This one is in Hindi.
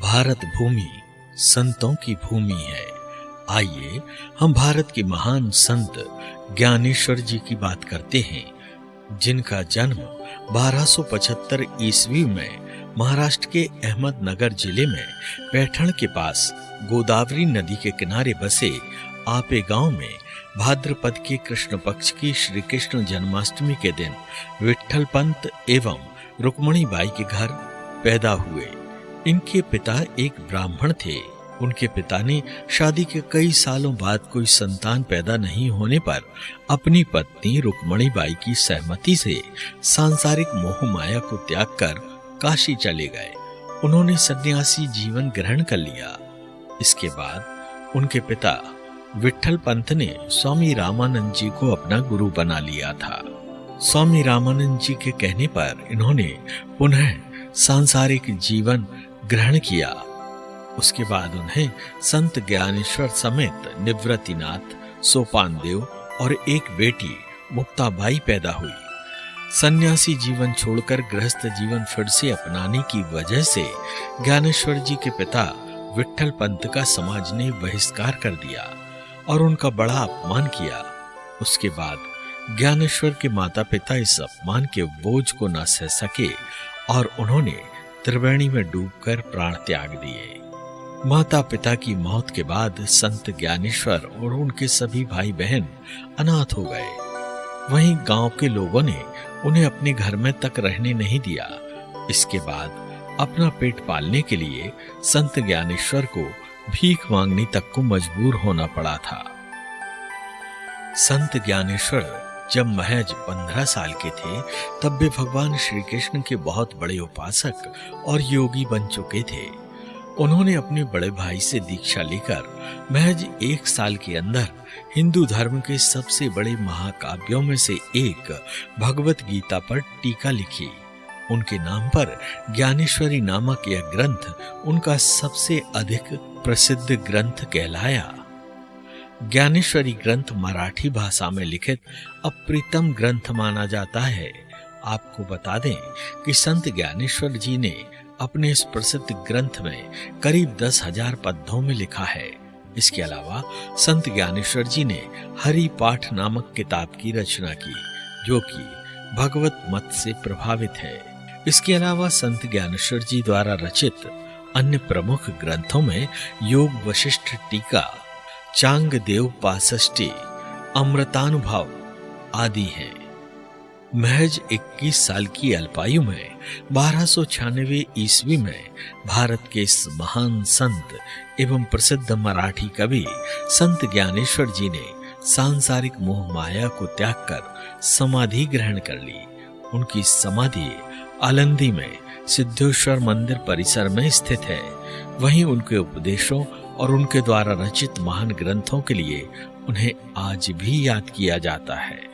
भारत भूमि संतों की भूमि है। आइए हम भारत के महान संत ज्ञानेश्वर जी की बात करते हैं, जिनका जन्म 1275 ईस्वी में महाराष्ट्र के अहमदनगर जिले में पैठण के पास गोदावरी नदी के किनारे बसे आपे गांव में भाद्रपद के कृष्ण पक्ष की श्री कृष्ण जन्माष्टमी के दिन विट्ठल पंत एवं रुक्मणी बाई के घर पैदा हुए। इनके पिता एक ब्राह्मण थे। उनके पिता ने शादी के कई सालों बाद कोई संतान पैदा नहीं होने पर अपनी पत्नी रुक्मणी बाई की सहमति से सांसारिक मोह माया को त्याग कर काशी चले गए। उन्होंने सन्यासी जीवन ग्रहण कर लिया। इसके बाद उनके पिता विट्ठल पंत ने स्वामी रामानंद जी को अपना गुरु बना लिया था। स्वामी रामानंद जी के कहने पर इन्होंने पुनः सांसारिक जीवन ग्रहण किया। उसके बाद उन्हें संत ज्ञानेश्वर समेत निवृत्तिनाथ, सोपानदेव और एक बेटी मुक्ताबाई पैदा हुई। सन्यासी जीवन छोड़कर गृहस्थ जीवन फिर से अपनाने की वजह से ज्ञानेश्वर जी के पिता विट्ठल पंत का समाज ने बहिष्कार कर दिया और उनका बड़ा अपमान किया। उसके बाद ज्ञानेश्वर के माता पिता इस अपमान के बोझ को न सह सके और उन्होंने त्रिवेणी में डूबकर प्राण त्याग दिए। माता पिता की मौत के बाद संत ज्ञानेश्वर और उनके सभी भाई बहन अनाथ हो गए। वहीं गांव के लोगों ने उन्हें अपने घर में तक रहने नहीं दिया। इसके बाद अपना पेट पालने के लिए संत ज्ञानेश्वर को भीख मांगने तक को मजबूर होना पड़ा था। संत ज्ञानेश्वर जब महज 15 साल के थे तब वे भगवान श्री कृष्ण के बहुत बड़े उपासक और योगी बन चुके थे। उन्होंने अपने बड़े भाई से दीक्षा लेकर महज 1 साल के अंदर हिंदू धर्म के सबसे बड़े महाकाव्यों में से एक भगवत गीता पर टीका लिखी। उनके नाम पर ज्ञानेश्वरी नामक यह ग्रंथ उनका सबसे अधिक प्रसिद्ध ग्रंथ कहलाया। ज्ञानेश्वरी ग्रंथ मराठी भाषा में लिखित अप्रितम ग्रंथ माना जाता है। आपको बता दें कि संत ज्ञानेश्वर जी ने अपने इस प्रसिद्ध ग्रंथ में करीब 10,000 पद्यों में लिखा है। इसके अलावा संत ज्ञानेश्वर जी ने हरि पाठ नामक किताब की रचना की, जो कि भगवत मत से प्रभावित है। इसके अलावा संत ज्ञानेश्वर जी द्वारा रचित अन्य प्रमुख ग्रंथों में योग वशिष्ठ टीका, चांग देव पासष्टी, अमृतानुभव आदि हैं। महज 21 साल की अल्पायु में 1296 ईस्वी में भारत के इस महान संत एवं प्रसिद्ध मराठी कवि संत ज्ञानेश्वर जी ने सांसारिक मोह माया को त्याग कर समाधि ग्रहण कर ली। उनकी समाधि आलंदी में सिद्धेश्वर मंदिर परिसर में स्थित है। वहीं उनके उपदेशों और उनके द्वारा रचित महान ग्रंथों के लिए उन्हें आज भी याद किया जाता है।